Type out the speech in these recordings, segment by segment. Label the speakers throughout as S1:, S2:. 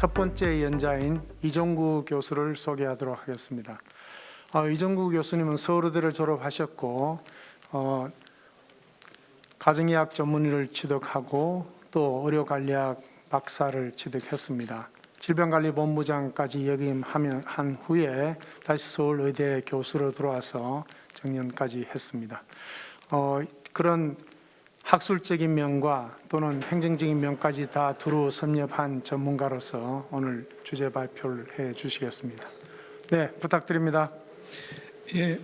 S1: 첫 번째 연자인 이종구 교수를 소개하도록 하겠습니다. 이종구 교수님은 서울의대를 졸업하셨고 가정의학 전문의를 취득하고 또 의료관리학 박사를 취득했습니다. 질병관리본부장까지 역임한 후에 다시 서울의대 교수로 들어와서 정년까지 했습니다. 그런 학술적인 면과 또는 행정적인 면까지 다 두루 섭렵한 전문가로서 오늘 주제 발표를 해 주시겠습니다. 네, 부탁드립니다.
S2: 예,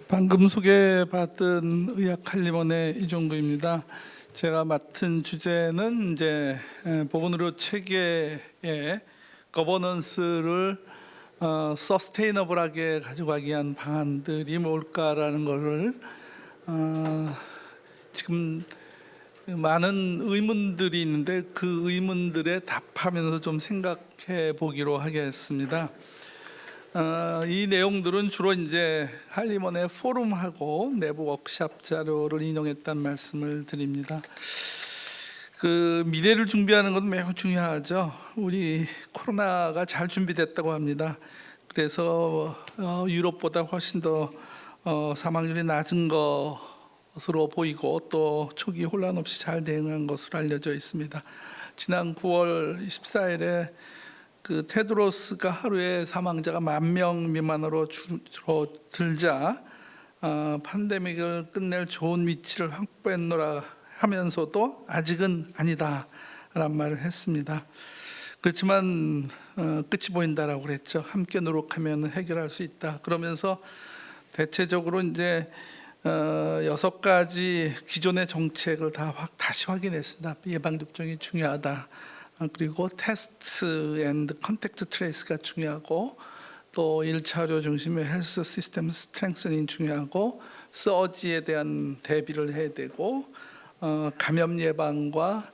S2: 방금 소개받은 의학칼리먼의 이종구입니다. 제가 맡은 주제는 이제 보건의료 체계의 거버넌스를 서스테이너블하게 가져가기 위한 방안들이 뭘까라는 것을 지금 많은 의문들이 있는데 그 의문들에 답하면서 좀 생각해 보기로 하겠습니다. 이 내용들은 주로 이제 칼리먼의 포럼하고 내부 워크샵 자료를 인용했다는 말씀을 드립니다. 그 미래를 준비하는 건 매우 중요하죠. 우리 코로나가 잘 준비됐다고 합니다. 그래서 유럽보다 훨씬 더 사망률이 낮은 것으로 보이고 또 초기 혼란 없이 잘 대응한 것으로 알려져 있습니다. 지난 9월 24일에 그 테드로스가 하루에 사망자가 10,000명 미만으로 줄어들자 팬데믹을 끝낼 좋은 위치를 확보했노라 하면서도 아직은 아니다라는 말을 했습니다. 그렇지만 끝이 보인다라고 그랬죠. 함께 노력하면 해결할 수 있다. 그러면서 대체적으로 이제 6가지 기존의 정책을 다시 확인했습니다. 예방접종이 중요하다. 그리고 테스트 앤드 컨택트 트레이스가 중요하고 또 1차 의료 중심의 헬스 시스템 스트렝스닝 중요하고 서지에 대한 대비를 해야 되고 감염 예방과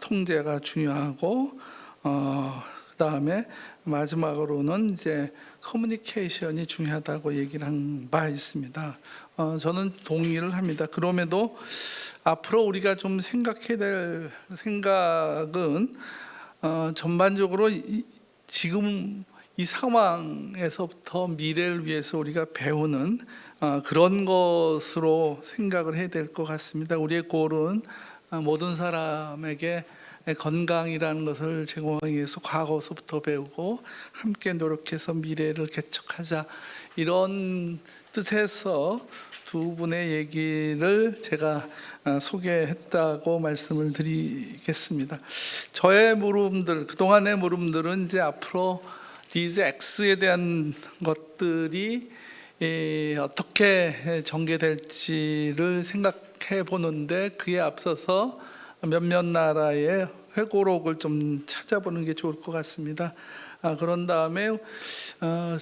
S2: 통제가 중요하고 그다음에 마지막으로는 이제 커뮤니케이션이 중요하다고 얘기를 한 바 있습니다. 저는 동의를 합니다. 그럼에도 앞으로 우리가 좀 생각해야 될 생각은 전반적으로 지금 이 상황에서부터 미래를 위해서 우리가 배우는 그런 것으로 생각을 해야 될 것 같습니다. 우리의 골은 모든 사람에게 건강이라는 것을 제공하기 위해서 과거서부터 배우고 함께 노력해서 미래를 개척하자, 이런 뜻에서 두 분의 얘기를 제가 소개했다고 말씀을 드리겠습니다. 저의 물음들, 그동안의 물음들은 이제 앞으로 디즈 X에 대한 것들이 어떻게 전개될지를 생각해 보는데, 그에 앞서서 몇몇 나라의 회고록을 좀 찾아보는 게 좋을 것 같습니다. 그런 다음에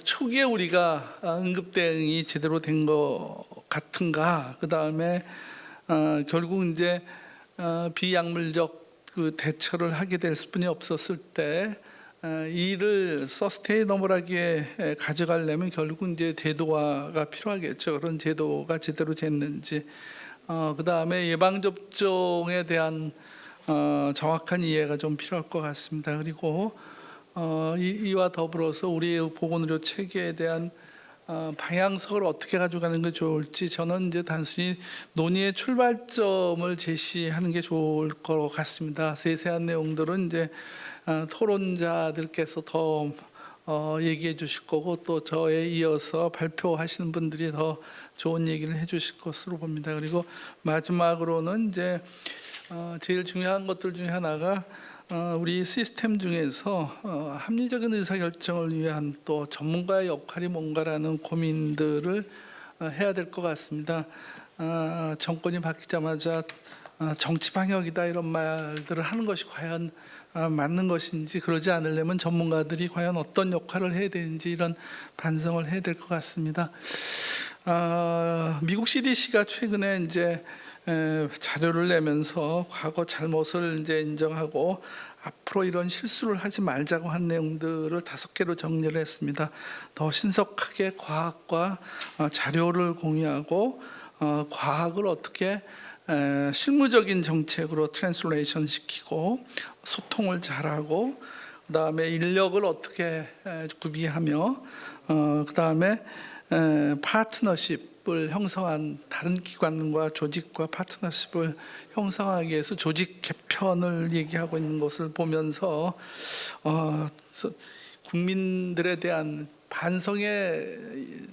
S2: 초기에 우리가 응급대응이 제대로 된 것 같은가, 그 다음에 결국 이제 비약물적 그 대처를 하게 될 수뿐이 없었을 때 이를 서스테이너블하게 가져가려면 결국 이제 제도화가 필요하겠죠. 그런 제도가 제대로 됐는지, 그 다음에 예방접종에 대한 정확한 이해가 좀 필요할 것 같습니다. 그리고 이와 더불어서 우리의 보건의료 체계에 대한 방향성을 어떻게 가져가는 게 좋을지, 저는 이제 단순히 논의의 출발점을 제시하는 게 좋을 것 같습니다. 세세한 내용들은 이제 토론자들께서 더 얘기해 주실 거고, 또 저에 이어서 발표하시는 분들이 더 좋은 얘기를 해 주실 것으로 봅니다. 그리고 마지막으로는 이제 제일 중요한 것들 중에 하나가 우리 시스템 중에서 합리적인 의사결정을 위한 또 전문가의 역할이 뭔가라는 고민들을 해야 될 것 같습니다. 정권이 바뀌자마자 정치 방역이다 이런 말들을 하는 것이 과연 맞는 것인지, 그러지 않으려면 전문가들이 과연 어떤 역할을 해야 되는지 이런 반성을 해야 될 것 같습니다. 미국 CDC가 최근에 이제 자료를 내면서 과거 잘못을 이제 인정하고 앞으로 이런 실수를 하지 말자고 한 내용들을 5개로 정리를 했습니다. 더 신속하게 과학과 자료를 공유하고 과학을 어떻게 실무적인 정책으로 트랜슬레이션 시키고 소통을 잘하고, 그다음에 인력을 어떻게 구비하며 그다음에 파트너십을 형성한 다른 기관과 조직과 파트너십을 형성하기 위해서 조직 개편을 얘기하고 있는 것을 보면서 국민들에 대한 반성의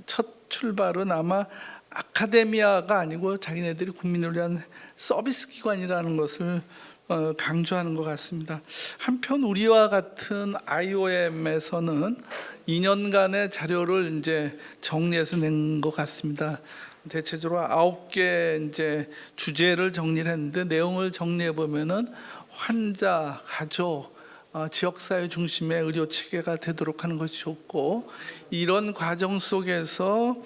S2: 첫 출발은 아마 아카데미아가 아니고 자기네들이 국민을 위한 서비스 기관이라는 것을 강조하는 것 같습니다. 한편 우리와 같은 IOM에서는 2년간의 자료를 이제 정리해서 낸 것 같습니다. 대체적으로 9개 이제 주제를 정리를 했는데 내용을 정리해 보면은 환자, 가족, 지역사회 중심의 의료 체계가 되도록 하는 것이 좋고, 이런 과정 속에서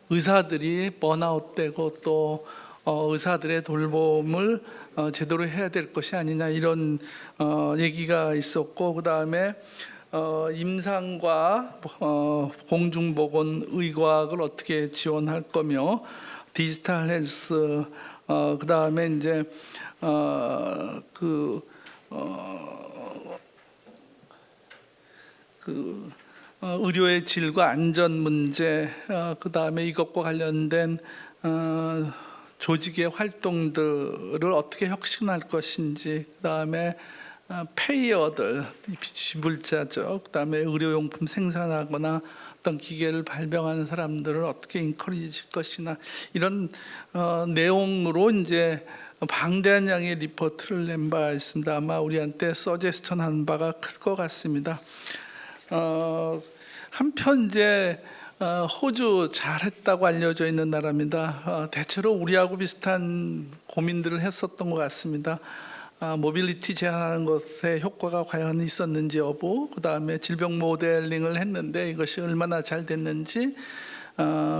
S2: 의사들이 번아웃되고 또 의사들의 돌봄을 제대로 해야 될 것이 아니냐, 이런 얘기가 있었고, 그 다음에 임상과 공중보건 의과학을 어떻게 지원할 거며, 디지털 헬스, 그 다음에 이제 의료의 질과 안전 문제, 그 다음에 이것과 관련된 조직의 활동들을 어떻게 혁신할 것인지, 그 다음에 페이어들, 지불자죠. 그 다음에 의료용품 생산하거나 어떤 기계를 발명하는 사람들을 어떻게 인커리지할 것이나, 이런 내용으로 이제 방대한 양의 리포트를 낸 바 있습니다. 아마 우리한테 서제스천 한 바가 클 것 같습니다. 한편 이제 호주 잘했다고 알려져 있는 나라입니다. 대체로 우리하고 비슷한 고민들을 했었던 것 같습니다. 모빌리티 제한하는 것에 효과가 과연 있었는지 여부, 그 다음에 질병 모델링을 했는데 이것이 얼마나 잘 됐는지,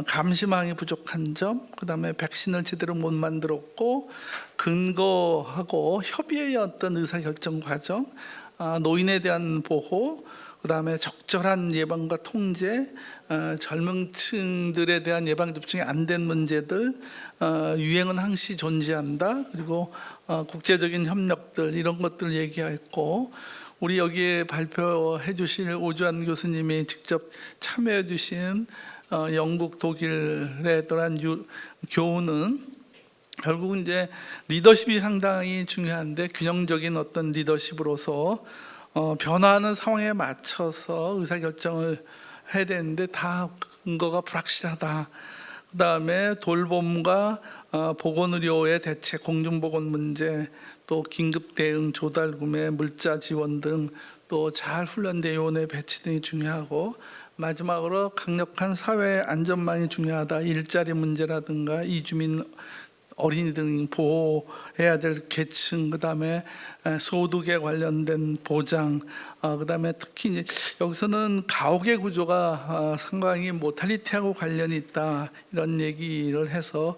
S2: 감시망이 부족한 점, 그 다음에 백신을 제대로 못 만들었고, 근거하고 협의의 어떤 의사결정 과정, 노인에 대한 보호, 그 다음에 적절한 예방과 통제, 젊은 층들에 대한 예방접종이 안 된 문제들, 유행은 항시 존재한다, 그리고 국제적인 협력들, 이런 것들 얘기했고, 우리 여기에 발표해 주실 오주환 교수님이 직접 참여해 주신 영국, 독일의 또한 교훈은 결국 이제 리더십이 상당히 중요한데, 균형적인 어떤 리더십으로서 변화하는 상황에 맞춰서 의사결정을 해야 되는데 다 근거가 불확실하다. 그 다음에 돌봄과 보건의료의 대책, 공중보건 문제, 또 긴급 대응, 조달 구매, 물자 지원 등, 또 잘 훈련된 요원의 배치 등이 중요하고, 마지막으로 강력한 사회 안전망이 중요하다. 일자리 문제라든가 이주민 어린이 등 보호해야 될 계층, 그다음에 소득에 관련된 보장, 그다음에 특히 이제 여기서는 가옥의 구조가 상당히 모탈리티하고 관련이 있다, 이런 얘기를 해서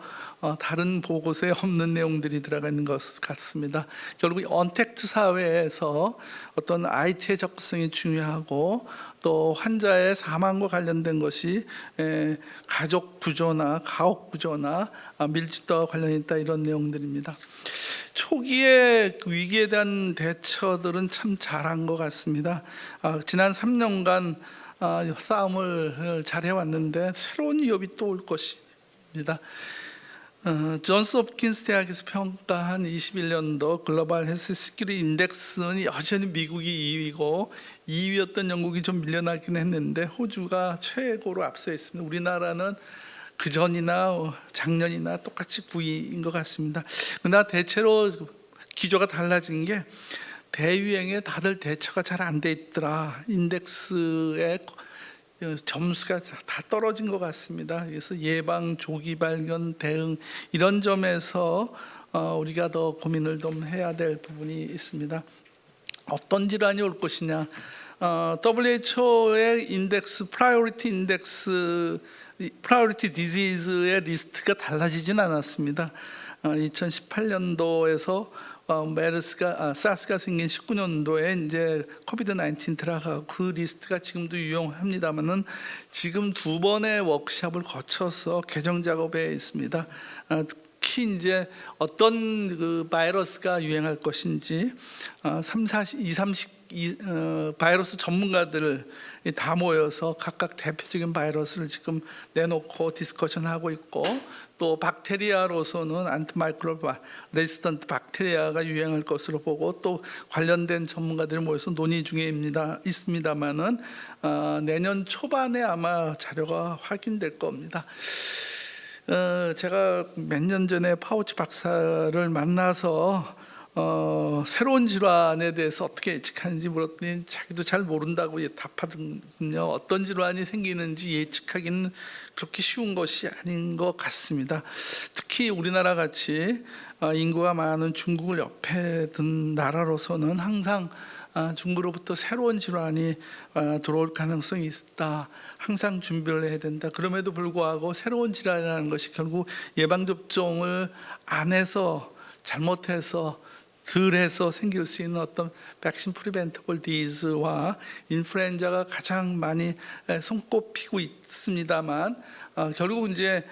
S2: 다른 보고서에 없는 내용들이 들어가 있는 것 같습니다. 결국 언택트 사회에서 어떤 IT의 접근성이 중요하고, 또 환자의 사망과 관련된 것이 가족 구조나 가옥 구조나 밀집도와 관련이 있다, 이런 내용들입니다. 초기에 위기에 대한 대처들은 참 잘한 것 같습니다. 지난 3년간 싸움을 잘 해왔는데 새로운 위협이 또 올 것입니다. 존스 홉킨스 대학에서 평가한 21년도 글로벌 헬스 시큐리티 인덱스는 여전히 미국이 2위고, 2위였던 영국이 좀 밀려나긴 했는데 호주가 최고로 앞서 있습니다. 우리나라는 그전이나 작년이나 똑같이 9위인 것 같습니다. 그러나 대체로 기조가 달라진 게, 대유행에 다들 대처가 잘 안 돼 있더라. 인덱스의 점수가 다 떨어진 것 같습니다. 그래서 예방, 조기 발견, 대응, 이런 점에서 우리가 더 고민을 좀 해야 될 부분이 있습니다. 어떤 질환이 올 것이냐, WHO의 인덱스, 프라이오리티 인덱스, 프라이오리티 디지즈의 리스트가 달라지진 않았습니다. 2018년도에서 메르스가 사스가 생긴 19년도에 이제 코비드 19 들어가고, 그 리스트가 지금도 유용합니다만은 지금 2번의 워크숍을 거쳐서 개정 작업에 있습니다. 특히 이제 어떤 그 바이러스가 유행할 것인지 30 바이러스 전문가들 다 모여서 각각 대표적인 바이러스를 지금 내놓고 디스커션하고 있고, 또 박테리아로서는 안티마이크로바 레지스턴트 박테리아가 유행할 것으로 보고, 또 관련된 전문가들이 모여서 논의 중에 있습니다만은 내년 초반에 아마 자료가 확인될 겁니다. 제가 몇 년 전에 파우치 박사를 만나서 새로운 질환에 대해서 어떻게 예측하는지 물었더니 자기도 잘 모른다고 답하더군요. 어떤 질환이 생기는지 예측하기는 그렇게 쉬운 것이 아닌 것 같습니다. 특히 우리나라 같이 인구가 많은 중국을 옆에 둔 나라로서는 항상 중국으로부터 새로운 질환이 들어올 가능성이 있다. 항상 준비를 해야 된다. 그럼에도 불구하고 새로운 질환이라는 것이 결국 예방접종을 안 해서, 잘못해서, 덜해서 생길 수 있는 어떤 백신 프리벤터블 디즈와 인플루엔자가 가장 많이 손꼽히고 있습니다만, 결국 이제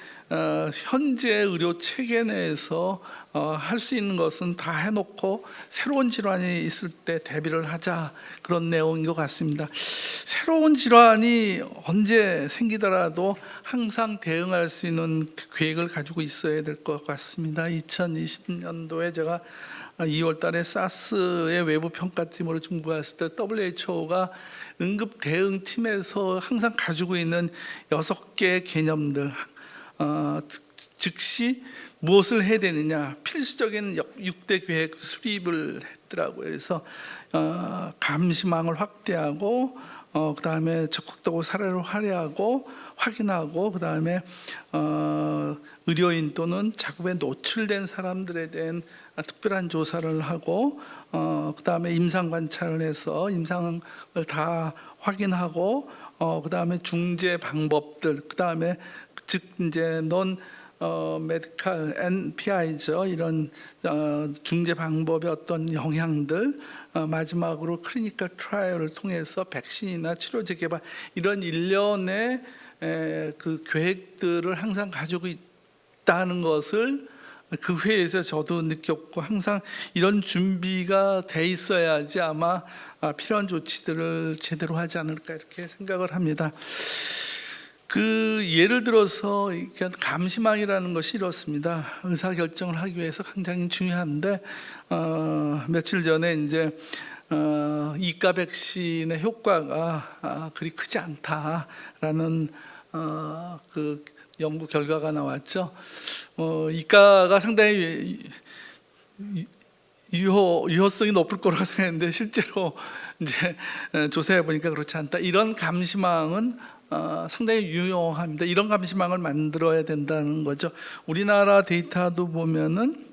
S2: 현재 의료 체계 내에서 할 수 있는 것은 다 해놓고 새로운 질환이 있을 때 대비를 하자, 그런 내용인 것 같습니다. 새로운 질환이 언제 생기더라도 항상 대응할 수 있는 계획을 가지고 있어야 될 것 같습니다. 2020년도에 제가 2월 달에 사스의 외부 평가팀으로 중국 갔을 때 WHO가 응급 대응팀에서 항상 가지고 있는 6개의 개념들, 즉시 무엇을 해야 되느냐, 필수적인 6대 계획 수립을 했더라고요. 그래서 감시망을 확대하고, 그다음에 적극적으로 사례를 활용하고 확인하고, 그다음에 의료인 또는 작업에 노출된 사람들에 대한 특별한 조사를 하고, 그다음에 임상 관찰을 해서 임상을 다 확인하고, 그다음에 중재 방법들, 그다음에 즉 이제 메디컬 NPI죠. 이런 중재 방법의 어떤 영향들, 마지막으로 클리니컬 트라이얼을 통해서 백신이나 치료제 개발, 이런 일련의 그 계획들을 항상 가지고 있다는 것을 그 회의에서 저도 느꼈고, 항상 이런 준비가 돼 있어야지 아마 필요한 조치들을 제대로 하지 않을까, 이렇게 생각을 합니다. 그 예를 들어서 감시망이라는 것이 이렇습니다. 의사 결정을 하기 위해서 굉장히 중요한데, 며칠 전에 이제 이가 백신의 효과가 그리 크지 않다라는 그 연구 결과가 나왔죠. 이가가 상당히 유효성이 높을 거라고 생각했는데 실제로 이제 조사해 보니까 그렇지 않다. 이런 감시망은 상당히 유용합니다. 이런 감시망을 만들어야 된다는 거죠. 우리나라 데이터도 보면은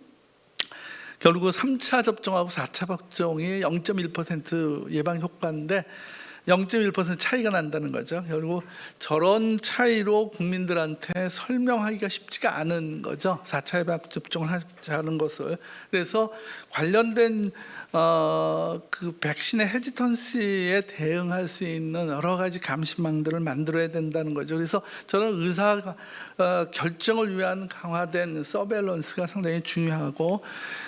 S2: 결국 3차 접종하고 4차 접종이 0.1% 예방 효과인데 0.1% 차이가 난다는 거죠. 결국 저런 차이로 국민들한테 설명하기가 쉽지가 않은 거죠. 4차 예방 접종을 하자는 것을. 그래서 관련된 그 백신의 헤지턴시에 대응할 수 있는 여러 가지 감시망들을 만들어야 된다는 거죠. 그래서 저는 의사 결정을 위한 강화된 서베일런스가 상당히 중요하고,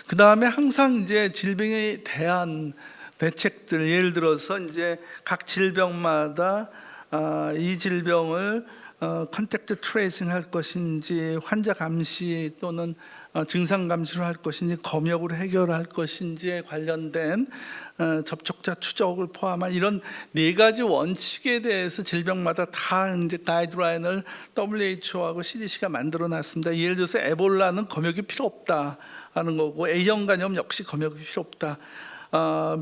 S2: 그 다음에 항상 이제 질병에 대한 대책들, 예를 들어서 이제 각 질병마다 이 질병을 컨택트 트레이싱 할 것인지, 환자 감시 또는 증상 감시를 할 것인지, 검역으로 해결할 것인지에 관련된 접촉자 추적을 포함한 이런 4가지 원칙에 대해서 질병마다 다 이제 가이드라인을 WHO하고 CDC가 만들어 놨습니다. 예를 들어서 에볼라는 검역이 필요 없다라는 거고, A형 간염 역시 검역이 필요 없다.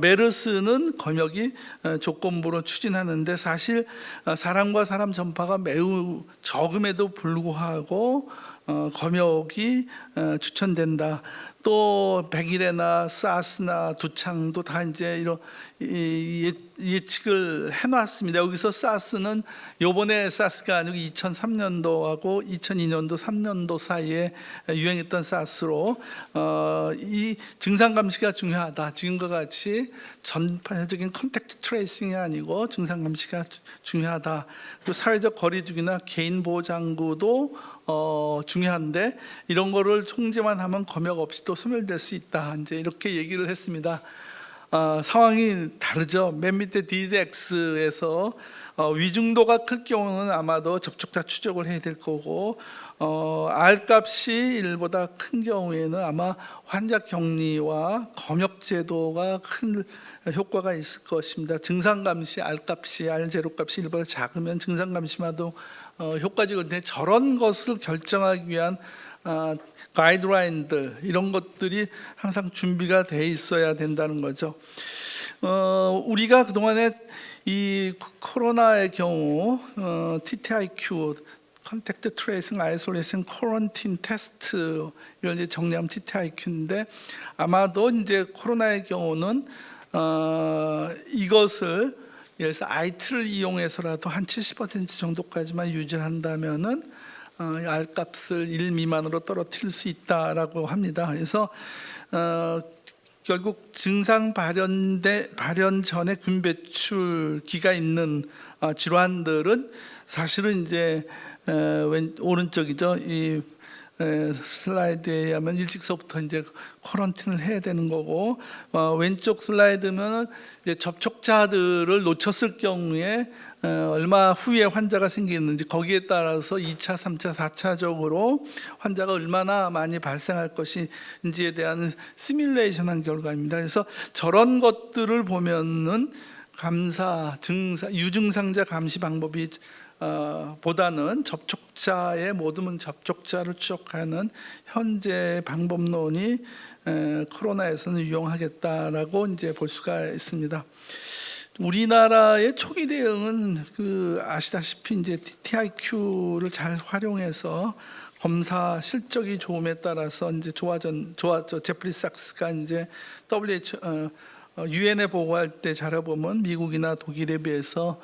S2: 메르스는 검역이 조건부로 추진하는데, 사실 사람과 사람 전파가 매우 적음에도 불구하고 검역이 추천된다. 또 백일에나 사스나 두창도 다 이제 이런 예측을 해놨습니다. 여기서 사스는 요번에 사스가 아니고 2003년도하고 2002년도 3년도 사이에 유행했던 사스로 이 증상 감시가 중요하다. 지금과 같이 전반적인 컨택트 트레이싱이 아니고 증상 감시가 중요하다. 또 사회적 거리두기나 개인 보호 장구도 중요하다. 중요한데 이런 거를 통제만 하면 검역 없이 또 소멸될 수 있다. 이제 이렇게 얘기를 했습니다. 상황이 다르죠. 맨 밑에 DDX에서 위중도가 클 경우는 아마도 접촉자 추적을 해야 될 거고 R 값이 1보다 큰 경우에는 아마 환자 격리와 검역 제도가 큰 효과가 있을 것입니다. 증상 감시 R 값이 R0 값이 1보다 작으면 증상 감시마도 효과적인데 저런 것을 결정하기 위한 가이드라인들 이런 것들이 항상 준비가 돼 있어야 된다는 거죠. 우리가 그동안에 이 코로나의 경우 TTIQ 컨택트 트레이싱 아이솔레이션 쿼런틴 테스트 이걸 이제 정리하면 TTIQ인데 아마도 이제 코로나의 경우는 이것을 예를 들어서 IT를 이용해서라도 한 70% 정도까지만 유지를 한다면은 R 값을 1 미만으로 떨어뜨릴 수 있다라고 합니다. 그래서 결국 증상 발현 전에 균 배출기가 있는 질환들은 사실은 이제 오른쪽이죠. 이 슬라이드에 의하면 일찍서부터 이제 쿼런틴을 해야 되는 거고 왼쪽 슬라이드면 이제 접촉자들을 놓쳤을 경우에 얼마 후에 환자가 생기는지 거기에 따라서 2차, 3차, 4차적으로 환자가 얼마나 많이 발생할 것인지에 대한 시뮬레이션한 결과입니다. 그래서 저런 것들을 보면은 유증상자 감시 방법이 보다는 접촉자의 모든 접촉자를 추적하는 현재 방법론이 코로나에서는 유용하겠다라고 이제 볼 수가 있습니다. 우리나라의 초기 대응은 아시다시피 이제 TTIQ를 잘 활용해서 검사 실적이 좋음에 따라서 이제 좋았죠. 제프리 sak스가 이제 유엔에 보고할 때 잘해보면 미국이나 독일에 비해서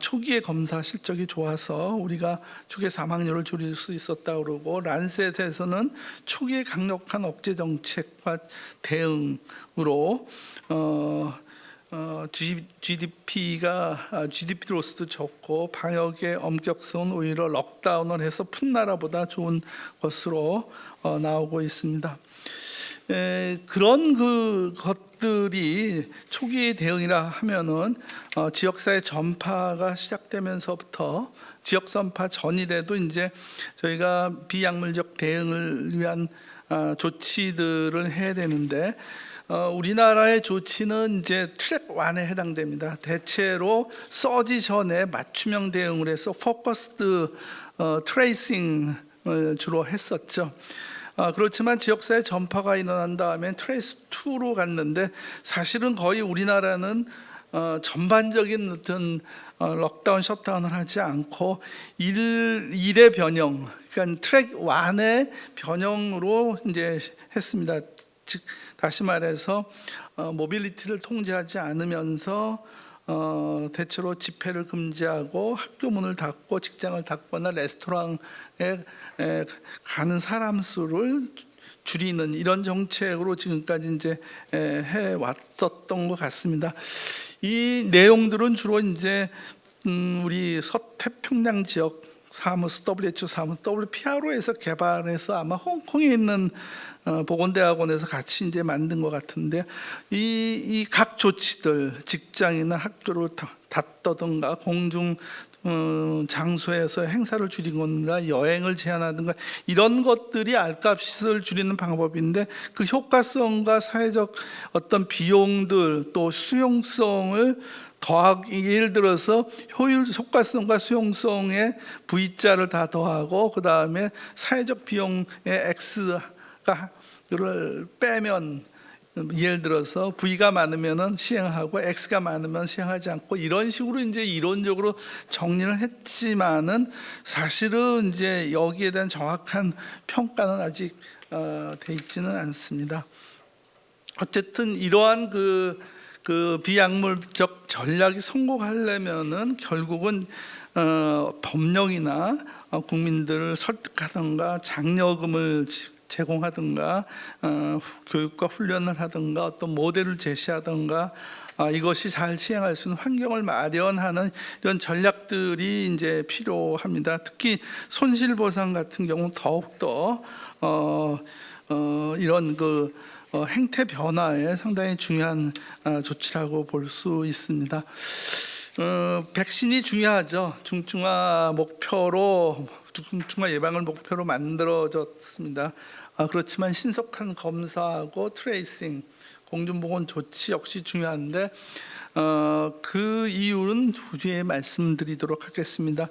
S2: 초기의 검사 실적이 좋아서 우리가 초기의 사망률을 줄일 수 있었다 그러고 란셋에서는 초기의 강력한 억제 정책과 대응으로 GDP로서도 좋고 방역의 엄격성은 오히려 록다운을 해서 푼 나라보다 좋은 것으로 나오고 있습니다. 그런 것들이 초기 대응이라 하면은 지역사회 전파가 시작되면서부터 지역 전파 전이라도 이제 저희가 비약물적 대응을 위한 조치들을 해야 되는데 우리나라의 조치는 이제 트랙 1에 해당됩니다. 대체로 서지 전에 맞춤형 대응을 해서 포커스드 트레이싱을 주로 했었죠. 그렇지만 지역사회 전파가 일어난 다음에 트레이스 2로 갔는데 사실은 거의 우리나라는 전반적인 어떤 록다운, 셧다운을 하지 않고 일의 변형, 그러니까 트랙 1의 변형으로 이제 했습니다. 즉 다시 말해서 모빌리티를 통제하지 않으면서 대체로 집회를 금지하고 학교 문을 닫고 직장을 닫거나 레스토랑에 가는 사람 수를 줄이는 이런 정책으로 지금까지 이제 해 왔었던 것 같습니다. 이 내용들은 주로 이제 우리 서태평양 지역 사무소, WHO 사무소, WPRO에서 개발해서 아마 홍콩에 있는 보건대학원에서 같이 이제 만든 것 같은데 이 각 조치들 직장이나 학교를 닫다든가 공중 장소에서 행사를 줄이거나 여행을 제한하든가 이런 것들이 알값을 줄이는 방법인데 그 효과성과 사회적 어떤 비용들 또 수용성을 예를 들어서 효과성과 수용성의 V자를 다 더하고 그 다음에 사회적 비용의 X를 빼면 예를 들어서 V가 많으면은 시행하고 X가 많으면 시행하지 않고 이런 식으로 이제 이론적으로 정리를 했지만은 사실은 이제 여기에 대한 정확한 평가는 아직 돼 있지는 않습니다. 어쨌든 이러한 그 비약물적 전략이 성공하려면은 결국은 법령이나 국민들을 설득하든가 장려금을 제공하든가 교육과 훈련을 하든가 어떤 모델을 제시하든가 이것이 잘 시행할 수 있는 환경을 마련하는 이런 전략들이 이제 필요합니다. 특히 손실보상 같은 경우 더욱더 이런 행태 변화에 상당히 중요한 조치라고 볼 수 있습니다. 백신이 중요하죠. 중증화 예방을 목표로 만들어졌습니다. 그렇지만 신속한 검사하고 트레이싱, 공중보건 조치 역시 중요한데 그 이유는 뒤에 말씀드리도록 하겠습니다.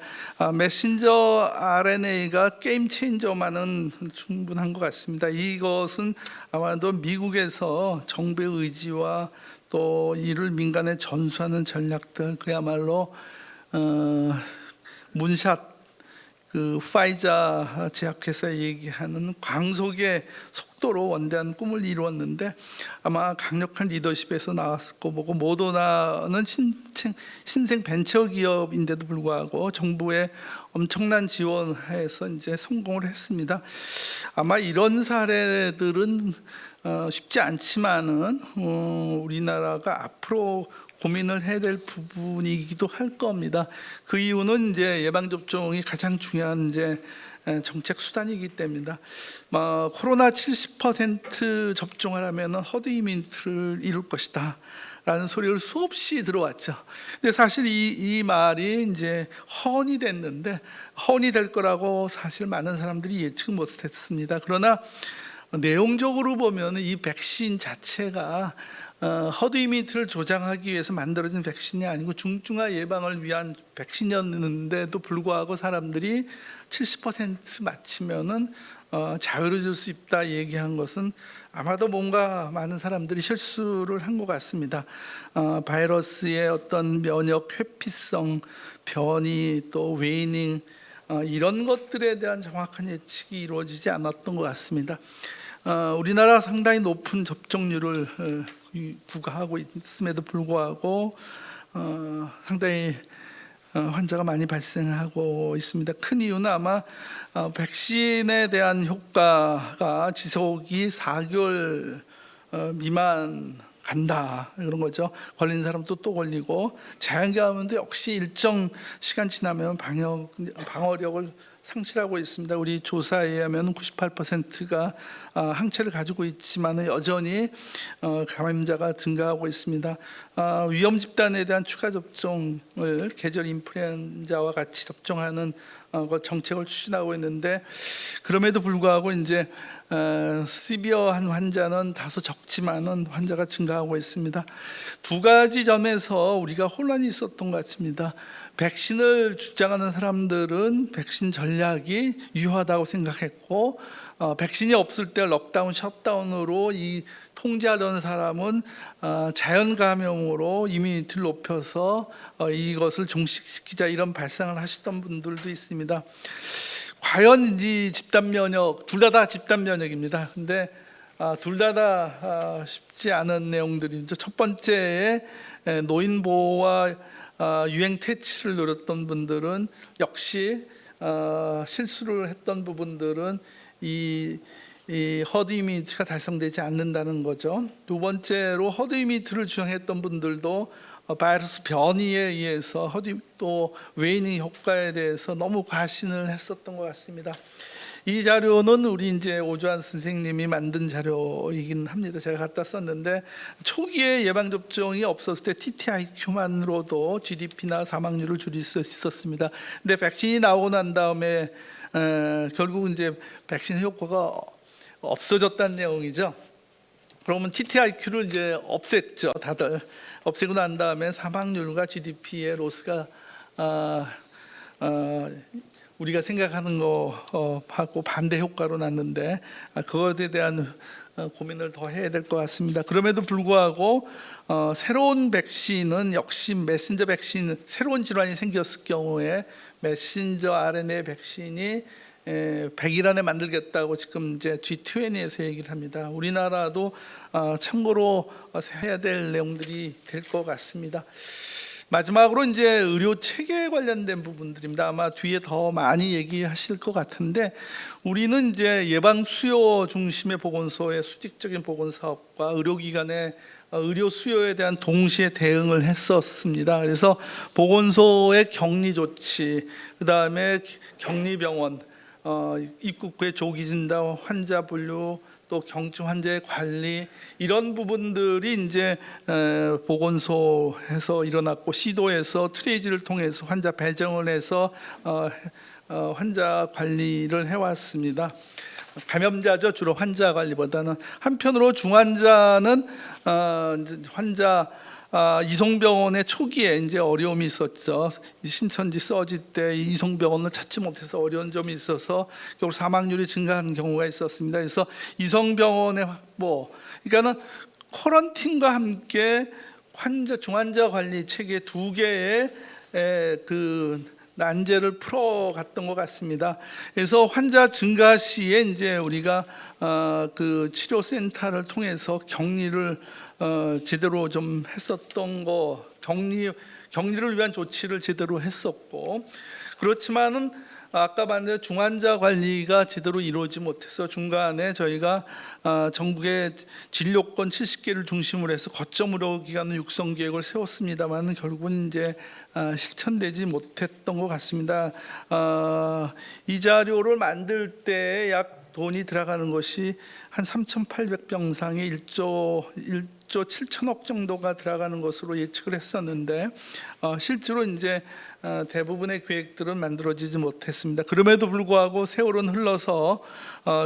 S2: 메신저 RNA가 게임 체인저만은 충분한 것 같습니다. 이것은 아마도 미국에서 정부의 의지와 또 이를 민간에 전수하는 전략들, 그야말로 문샷, 파이자 제약회사 얘기하는 광속의 속도로 원대한 꿈을 이루었는데 아마 강력한 리더십에서 나왔을 거고, 모더나는 신생 벤처 기업인데도 불구하고 정부의 엄청난 지원하에서 이제 성공을 했습니다. 아마 이런 사례들은 쉽지 않지만은 우리나라가 앞으로 고민을 해야 될 부분이기도 할 겁니다. 그 이유는 이제 예방 접종이 가장 중요한 이제 정책 수단이기 때문이다. 코로나 70% 접종을 하면 허드 이뮤니티를 이룰 것이다 라는 소리를 수없이 들어왔죠. 근데 사실 이 말이 이제 허언이 됐는데, 허언이 될 거라고 사실 많은 사람들이 예측 못했습니다. 그러나 내용적으로 보면 이 백신 자체가 허드 이뮤니티를 조장하기 위해서 만들어진 백신이 아니고 중증화 예방을 위한 백신이었는데도 불구하고 사람들이 70% 맞히면은 자유로워질 수 있다 얘기한 것은 아마도 뭔가 많은 사람들이 실수를 한 것 같습니다. 바이러스의 어떤 면역 회피성, 변이, 또 웨이닝, 이런 것들에 대한 정확한 예측이 이루어지지 않았던 것 같습니다. 우리나라 상당히 높은 접종률을 부과하고 있음에도 불구하고 상당히 환자가 많이 발생하고 있습니다. 큰 이유는 아마 백신에 대한 효과가 지속이 4개월 미만 간다 그런 거죠. 걸린 사람도 또 걸리고, 자연감염도 역시 일정 시간 지나면 방어력을 상실하고 있습니다. 우리 조사에 의하면 98%가 항체를 가지고 있지만 여전히 감염자가 증가하고 있습니다. 위험 집단에 대한 추가 접종을 계절 인플루엔자와 같이 접종하는 정책을 추진하고 있는데, 그럼에도 불구하고 이제 시비어한 환자는 다소 적지만은 환자가 증가하고 있습니다. 두 가지 점에서 우리가 혼란이 있었던 것 같습니다. 백신을 주장하는 사람들은 백신 전략이 유효하다고 생각했고, 백신이 없을 때 록다운, 셧다운으로 이 통제하려는 사람은 자연 감염으로 이뮤니티를 높여서 이것을 종식시키자, 이런 발상을 하시던 분들도 있습니다. 과연 이 집단 면역, 둘 다 집단 면역입니다. 근데 둘 다 쉽지 않은 내용들이죠. 첫 번째에 노인 보호와 유행 퇴치를 노렸던 분들은 역시 실수를 했던 부분들은 이 허드 이뮤니티가 달성되지 않는다는 거죠. 두 번째로 허드 이뮤니티를 주장했던 분들도 바이러스 변이에 의해서 또 웨이닝 효과에 대해서 너무 과신을 했었던 것 같습니다. 이 자료는 우리 이제 오주환 선생님이 만든 자료이긴 합니다. 제가 갖다 썼는데, 초기에 예방 접종이 없었을 때 TTIQ만으로도 GDP나 사망률을 줄일 수 있었습니다. 근데 백신이 나오고 난 다음에 결국 이제 백신 효과가 없어졌다는 내용이죠. 그러면 TTIQ를 이제 없앴죠, 다들. 없애고 난 다음에 사망률과 GDP의 로스가 우리가 생각하는 거하고 반대 효과로 났는데, 그것에 대한 고민을 더 해야 될 것 같습니다. 그럼에도 불구하고 새로운 백신은 역시 메신저 백신, 새로운 질환이 생겼을 경우에 메신저 RNA 백신이 100일 안에 만들겠다고 지금 이제 G20에서 얘기를 합니다. 우리나라도 참고로 해야 될 내용들이 될 것 같습니다. 마지막으로 이제 의료 체계 관련된 부분들입니다. 아마 뒤에 더 많이 얘기하실 것 같은데, 우리는 이제 예방 수요 중심의 보건소의 수직적인 보건 사업과 의료기관의 의료 수요에 대한 동시에 대응을 했었습니다. 그래서 보건소의 격리 조치, 그 다음에 격리병원, 입국구의 조기 진단, 환자 분류, 또 경증 환자의 관리, 이런 부분들이 이제 보건소에서 일어났고, 시도에서 트레이지를 통해서 환자 배정을 해서 환자 관리를 해왔습니다. 감염자죠, 주로 환자 관리보다는. 한편으로 중환자는 이제 환자 이송병원의 초기에 이제 어려움이 있었죠. 신천지 서지 때 이송병원을 찾지 못해서 어려운 점이 있어서 결국 사망률이 증가하는 경우가 있었습니다. 그래서 이송병원의 확보, 그러니까는 쿼런틴과 함께 중환자 관리 체계 두 개의 그 난제를 풀어갔던 것 같습니다. 그래서 환자 증가 시에 이제 우리가 그 치료센터를 통해서 격리를 제대로 좀 했었던 거, 격리를 위한 조치를 제대로 했었고, 그렇지만은 아까 말한 중환자 관리가 제대로 이루어지지 못해서 중간에 저희가 전국의 진료권 70개를 중심으로 해서 거점 의료기관 육성 계획을 세웠습니다만 결국은 이제 실천되지 못했던 것 같습니다. 이 자료를 만들 때 약 돈이 들어가는 것이 한 3,800병상에 1조 7천억 정도가 들어가는 것으로 예측을 했었는데 실제로 이제 대부분의 계획들은 만들어지지 못했습니다. 그럼에도 불구하고 세월은 흘러서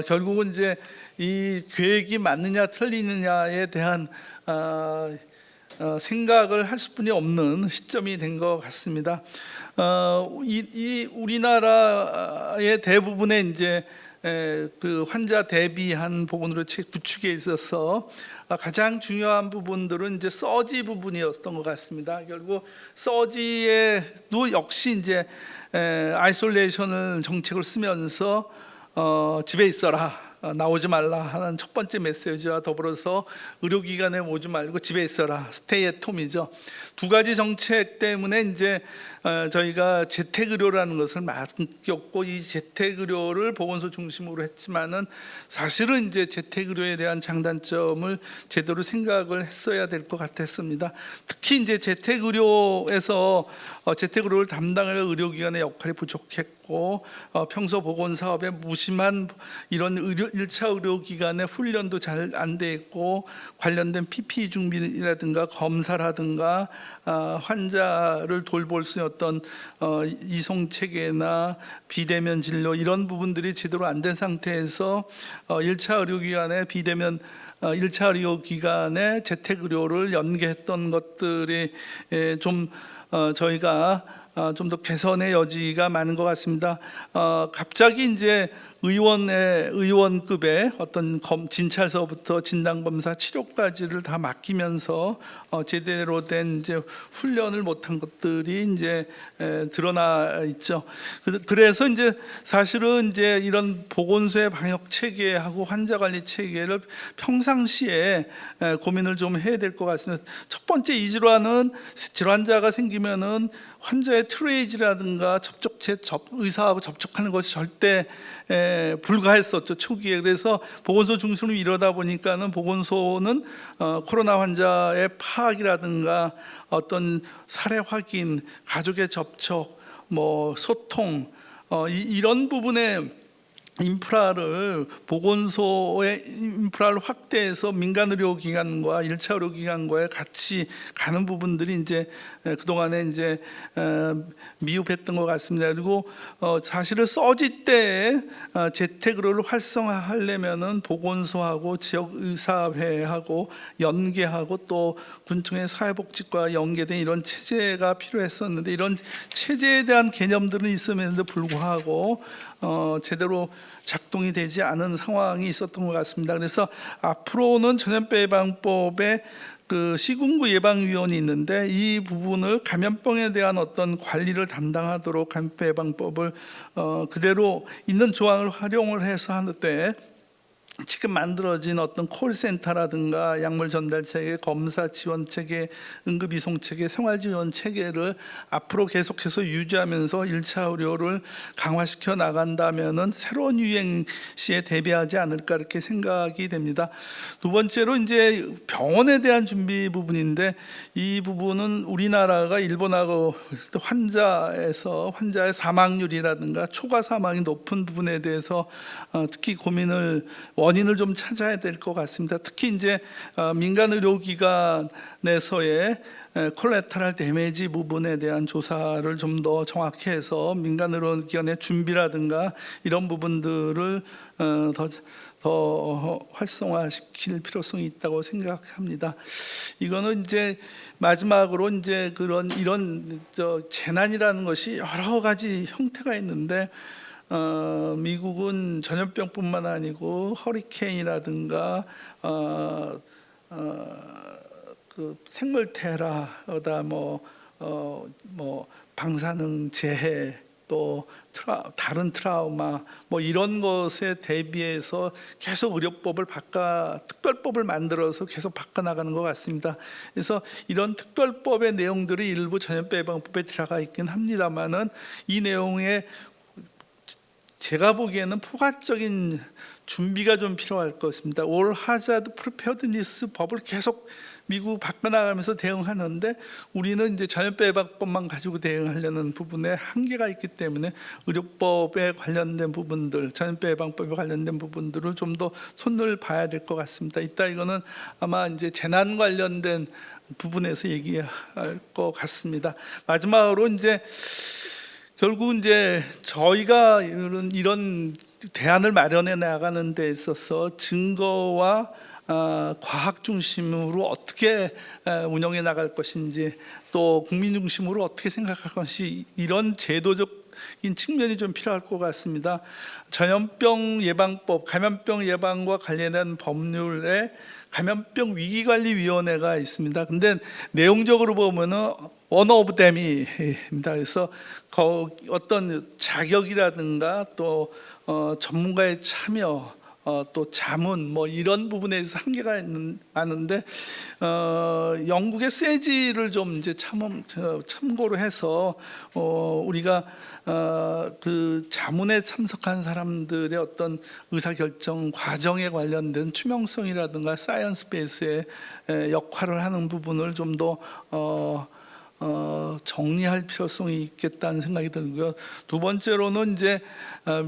S2: 결국은 이제 이 계획이 맞느냐 틀리느냐에 대한 생각을 할 수뿐이 없는 시점이 된 것 같습니다. 이 우리나라의 대부분의 이제 그 환자 대비한 보건의료 체계 구축에 있어서 가장 중요한 부분들은 이제 서지 부분이었던 것 같습니다. 결국 서지에도 역시 이제 아이솔레이션을 정책을 쓰면서 집에 있어라, 나오지 말라 하는 첫 번째 메시지와 더불어서 의료기관에 오지 말고 집에 있어라, 스테이 앳 홈이죠. 두 가지 정책 때문에 이제 저희가 재택의료라는 것을 맡겼고, 이 재택의료를 보건소 중심으로 했지만은 사실은 이제 재택의료에 대한 장단점을 제대로 생각을 했어야 될 것 같았습니다. 특히 이제 재택의료에서 재택의료를 담당할 의료기관의 역할이 부족했고, 평소 보건사업에 무심한 이런 1차 의료기관의 훈련도 잘 안 돼 있고, 관련된 PPE 준비라든가 검사라든가 환자를 돌볼 수 있는 어떤 이송 체계나 비대면 진료, 이런 부분들이 제대로 안 된 상태에서 1차 의료기관의 비대면 1차 의료기관의 재택의료를 연계했던 것들이 좀 저희가 좀 더 개선의 여지가 많은 것 같습니다. 갑자기 이제 의원급의 어떤 진찰서부터 진단검사, 치료까지를 다 맡기면서 제대로 된 이제 훈련을 못한 것들이 이제 드러나 있죠. 그래서 이제 사실은 이제 이런 보건소의 방역 체계하고 환자 관리 체계를 평상시에 고민을 좀 해야 될 것 같습니다. 첫 번째, 이 질환은 질환자가 생기면은 환자의 트레이지라든가 의사하고 접촉하는 것이 절대 불가했었죠, 초기에. 그래서 보건소 중심으로 이러다 보니까는 보건소는 코로나 환자의 파악이라든가 어떤 사례 확인, 가족의 접촉, 뭐 소통, 이런 부분에 인프라를, 보건소의 인프라를 확대해서 민간 의료기관과 1차 의료기관과의 같이 가는 부분들이 이제 그동안에 이제 미흡했던 것 같습니다. 그리고 사실은 서지 때 재택의료를 활성화하려면은 보건소하고 지역의사회하고 연계하고 또 군청의 사회복지과 연계된 이런 체제가 필요했었는데, 이런 체제에 대한 개념들은 있음에도 불구하고 제대로 작동이 되지 않은 상황이 있었던 것 같습니다. 그래서 앞으로는 전염병 예방법에 그 시군구 예방위원이 있는데, 이 부분을 감염병에 대한 어떤 관리를 담당하도록 감염병 예방법을 그대로 있는 조항을 활용을 해서 하는데, 지금 만들어진 어떤 콜센터라든가 약물 전달 체계, 검사 지원 체계, 응급 이송 체계, 생활 지원 체계를 앞으로 계속해서 유지하면서 1차 의료를 강화시켜 나간다면은 새로운 유행 시에 대비하지 않을까 이렇게 생각이 됩니다. 두 번째로 이제 병원에 대한 준비 부분인데, 이 부분은 우리나라가 일본하고 환자의 사망률이라든가 초과 사망이 높은 부분에 대해서 특히 원인을 좀 찾아야 될 것 같습니다. 특히 이제 민간 의료기관에서의 콜레터럴 데미지 부분에 대한 조사를 좀 더 정확히 해서 민간 의료기관의 준비라든가 이런 부분들을 더 활성화시킬 필요성이 있다고 생각합니다. 이거는 이제 마지막으로 이제 이런 재난이라는 것이 여러 가지 형태가 있는데, 미국은 전염병뿐만 아니고 허리케인이라든가 그 생물테라다 뭐 방사능 재해, 또 다른 트라우마 뭐 이런 것에 대비해서 계속 의료법을 특별법을 만들어서 계속 바꿔나가는 것 같습니다. 그래서 이런 특별법의 내용들이 일부 전염병 예방법에 들어가 있긴 합니다만은, 이 내용에 제가 보기에는 포괄적인 준비가 좀 필요할 것입니다. 올 하자드 프리페어드니스 법을 계속 미국 바꿔나가면서 대응하는데, 우리는 이제 전염병 예방법만 가지고 대응하려는 부분에 한계가 있기 때문에 의료법에 관련된 부분들, 전염병 예방법에 관련된 부분들을 좀 더 손을 봐야 될 것 같습니다. 이거는 아마 이제 재난 관련된 부분에서 얘기할 것 같습니다. 마지막으로 이제 결국 이제 저희가 이런 대안을 마련해 나가는 데 있어서 증거와 과학 중심으로 어떻게 운영해 나갈 것인지, 또 국민 중심으로 어떻게 생각할 것인지, 이런 제도적인 측면이 좀 필요할 것 같습니다. 전염병 예방법, 감염병 예방과 관련된 법률에 감염병 위기관리위원회가 있습니다. 근데 내용적으로 보면은 one of them입니다. 그래서 어떤 자격이라든가 또 전문가의 참여, 또 자문 뭐 이런 부분에서 한계가 많은데, 영국의 세지를 좀 이제 참고로 해서 우리가 그 자문에 참석한 사람들의 어떤 의사결정 과정에 관련된 투명성이라든가 사이언스 베이스의 역할을 하는 부분을 좀 더 정리할 필요성이 있겠다는 생각이 들고요. 두 번째로는 이제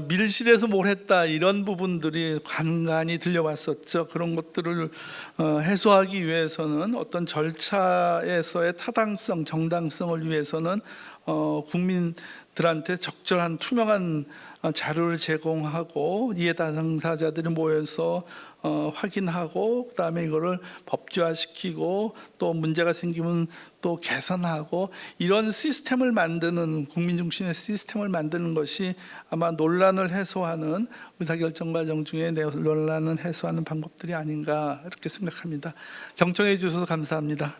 S2: 밀실에서 뭘 했다 이런 부분들이 간간히 들려왔었죠. 그런 것들을 해소하기 위해서는 어떤 절차에서의 타당성, 정당성을 위해서는 국민들한테 적절한 투명한 자료를 제공하고, 이해 당사자들이 모여서 확인하고, 그다음에 이거를 법제화시키고, 또 문제가 생기면 또 개선하고, 이런 시스템을 만드는, 국민 중심의 시스템을 만드는 것이 아마 논란을 해소하는, 의사결정 과정 중에 논란을 해소하는 방법들이 아닌가 이렇게 생각합니다. 경청해 주셔서 감사합니다.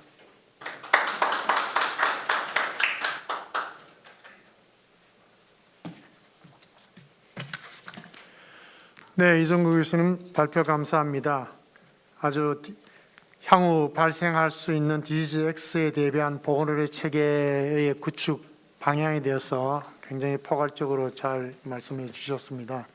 S1: 네, 이종국 교수님 발표 감사합니다. 아주 향후 발생할 수 있는 디지즈 X에 대비한 보건의료 체계의 구축 방향에 대해서 굉장히 포괄적으로 잘 말씀해 주셨습니다.